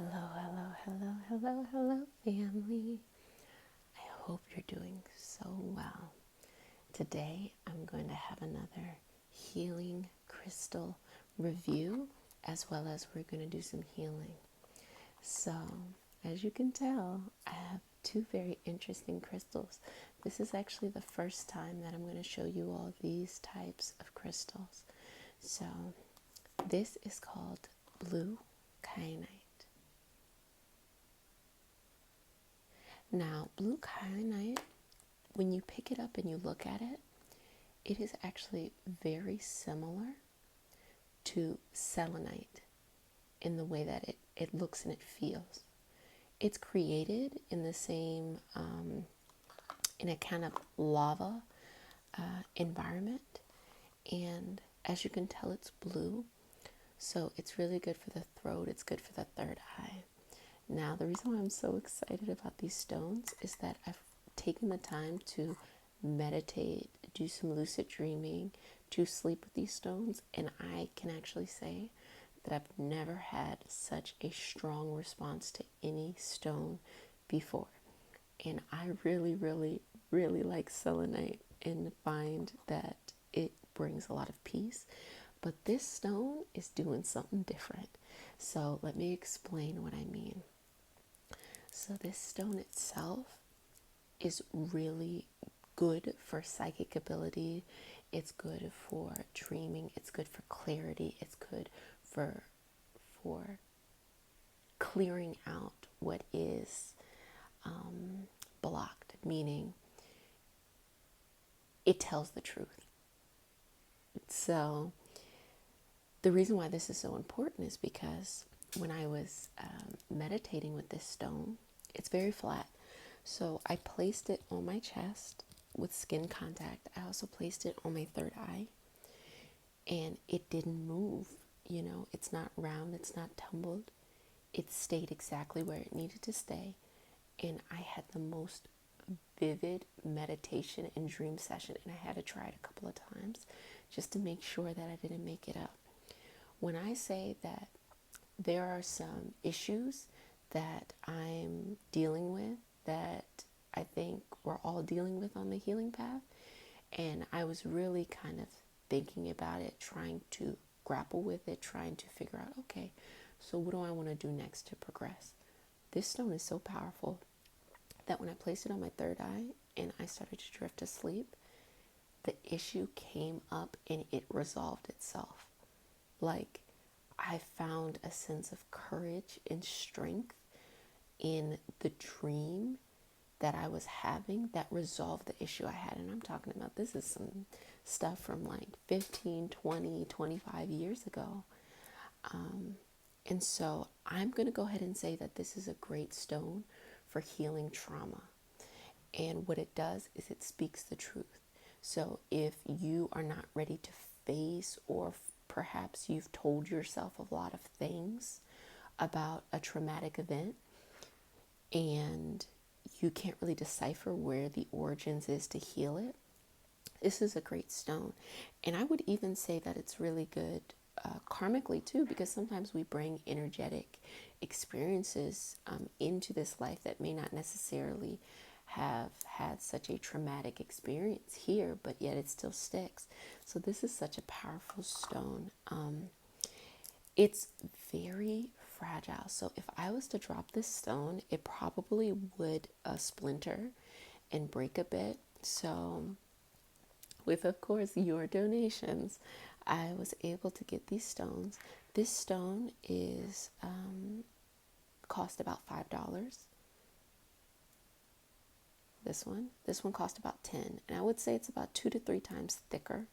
Hello, hello, hello, hello, hello, family. I hope you're doing so well. Today, I'm going to have another healing crystal review, as well as we're going to do some healing. So, as you can tell, I have two very interesting crystals. This is actually the first time that I'm going to show you all these types of crystals. So, this is called blue kyanite. Now, blue kyanite, when you pick it up and you look at it, it is actually very similar to selenite in the way that it looks and it feels. It's created in the same, in a kind of lava environment. And as you can tell, it's blue. So it's really good for the throat. It's good for the third eye. Now, the reason why I'm so excited about these stones is that I've taken the time to meditate, do some lucid dreaming, to sleep with these stones, and I can actually say that I've never had such a strong response to any stone before. And I really, really, really like selenite and find that it brings a lot of peace. But this stone is doing something different. So let me explain what I mean. So this stone itself is really good for psychic ability. It's good for dreaming. It's good for clarity. It's good for clearing out what is blocked, meaning it tells the truth. So the reason why this is so important is because when I was meditating with this stone, it's very flat. So I placed it on my chest with skin contact. I also placed it on my third eye, and it didn't move. You know, it's not round, it's not tumbled. It stayed exactly where it needed to stay. And I had the most vivid meditation and dream session, and I had to try it a couple of times just to make sure that I didn't make it up. When I say that there are some issues that I'm dealing with, that I think we're all dealing with on the healing path, and I was really kind of thinking about it, trying to grapple with it, trying to figure out, okay, so what do I want to do next to progress? This stone is so powerful that when I placed it on my third eye and I started to drift to sleep, the issue came up and it resolved itself. Like, I found a sense of courage and strength in the dream that I was having that resolved the issue I had. And I'm talking about, this is some stuff from like 15, 20, 25 years ago. And so I'm going to go ahead and say that this is a great stone for healing trauma. And what it does is it speaks the truth. So if you are not ready to face, or perhaps you've told yourself a lot of things about a traumatic event and you can't really decipher where the origins is to heal it, this is a great stone. And I would even say that it's really good karmically too, because sometimes we bring energetic experiences into this life that may not necessarily have had such a traumatic experience here, but yet it still sticks. So this is such a powerful stone. It's very fragile. So if I was to drop this stone, it probably would splinter and break a bit. So with, of course, your donations, I was able to get these stones. This stone is cost about $5. This one cost about $10, and I would say it's about 2 to 3 times thicker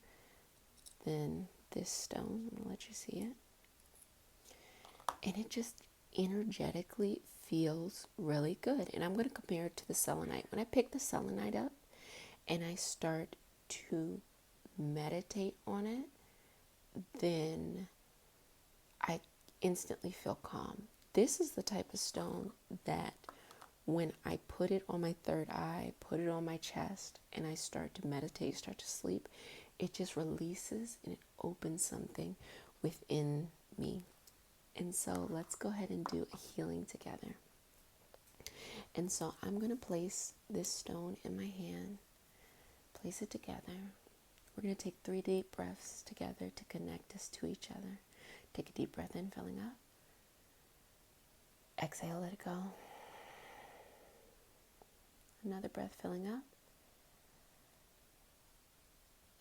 than this stone. I'm gonna let you see it, and it just energetically feels really good. And I'm going to compare it to the selenite. When I pick the selenite up and I start to meditate on it, then I instantly feel calm. This is the type of stone that when I put it on my third eye, put it on my chest, and I start to meditate, start to sleep, it just releases and it opens something within me. And so let's go ahead and do a healing together. And so I'm going to place this stone in my hand, place it together. We're going to take 3 deep breaths together to connect us to each other. Take a deep breath in, filling up. Exhale, let it go. Another breath, filling up.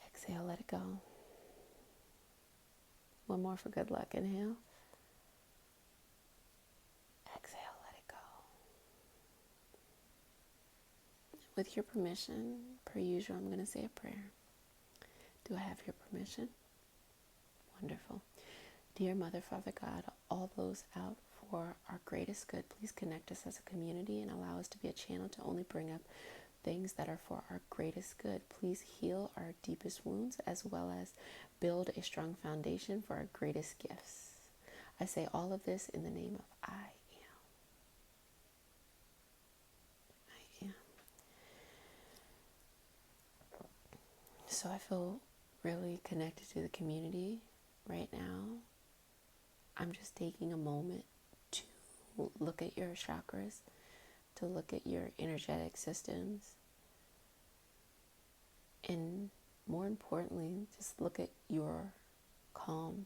Exhale, let it go. One more for good luck. Inhale. Exhale, let it go. With your permission, per usual, I'm going to say a prayer. Do I have your permission? Wonderful. Dear Mother, Father God, all those out for our greatest good, please connect us as a community and allow us to be a channel to only bring up things that are for our greatest good. Please heal our deepest wounds as well as build a strong foundation for our greatest gifts. I say all of this in the name of I am. I am. So I feel really connected to the community right now. I'm just taking a moment to look at your chakras, to look at your energetic systems, and more importantly, just look at your calm.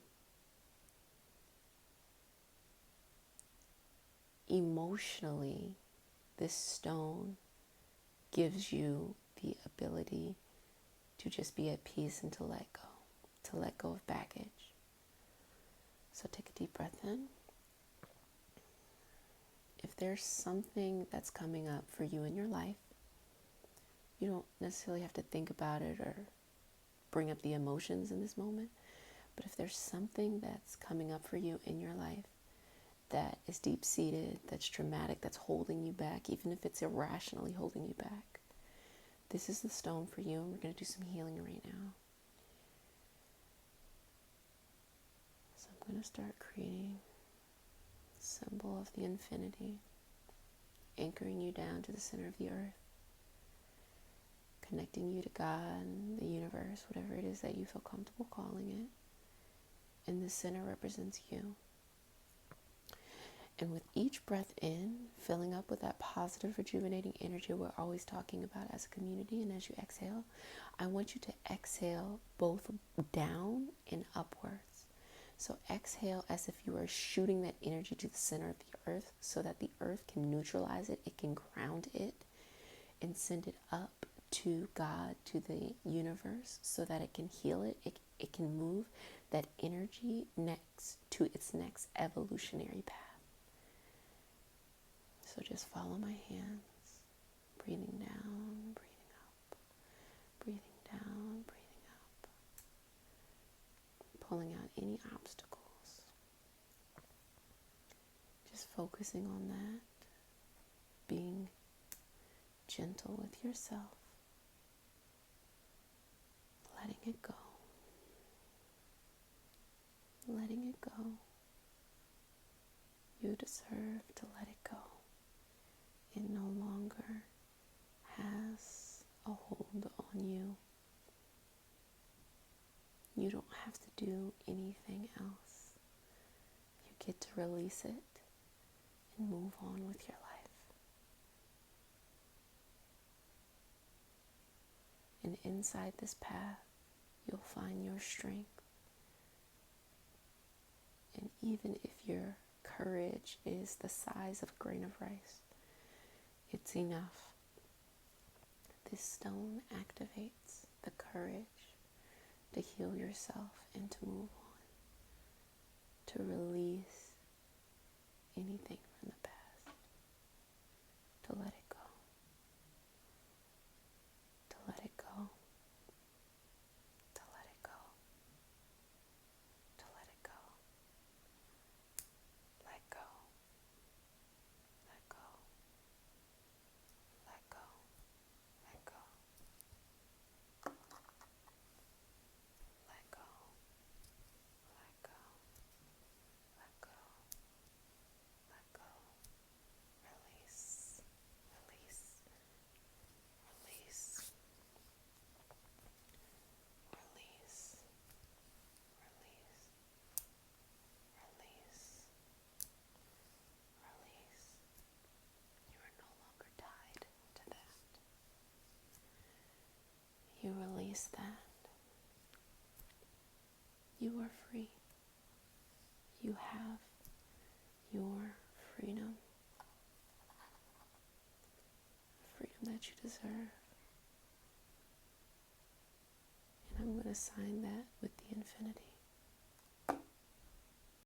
Emotionally, this stone gives you the ability to just be at peace and to let go of baggage. So take a deep breath in. If there's something that's coming up for you in your life, you don't necessarily have to think about it or bring up the emotions in this moment. But if there's something that's coming up for you in your life that is deep-seated, that's traumatic, that's holding you back, even if it's irrationally holding you back, this is the stone for you, and we're going to do some healing right now. So I'm going to start creating a symbol of the infinity, anchoring you down to the center of the earth, connecting you to God, the universe, whatever it is that you feel comfortable calling it. And the center represents you. And with each breath in, filling up with that positive, rejuvenating energy we're always talking about as a community, and as you exhale, I want you to exhale both down and upwards. So exhale as if you are shooting that energy to the center of the earth so that the earth can neutralize it, it can ground it, and send it up to God, to the universe, so that it can heal it, it can move that energy next to its next evolutionary path. So just follow my hands, breathing down, breathing up, breathing down, breathing up, pulling out any obstacles. Just focusing on that, being gentle with yourself, letting it go, letting it go. You deserve to let it go. It no longer has a hold on you. You don't have to do anything else. You get to release it and move on with your life. And inside this path, you'll find your strength. And even if your courage is the size of a grain of rice, it's enough. This stone activates the courage to heal yourself and to move on, to release anything from the past, to let it go, to let it go, to let it go, to let it go, let go, let go. Let go, let go, let go, let go, let go, release that. You are free. You have your freedom. Freedom that you deserve. And I'm going to sign that with the infinity.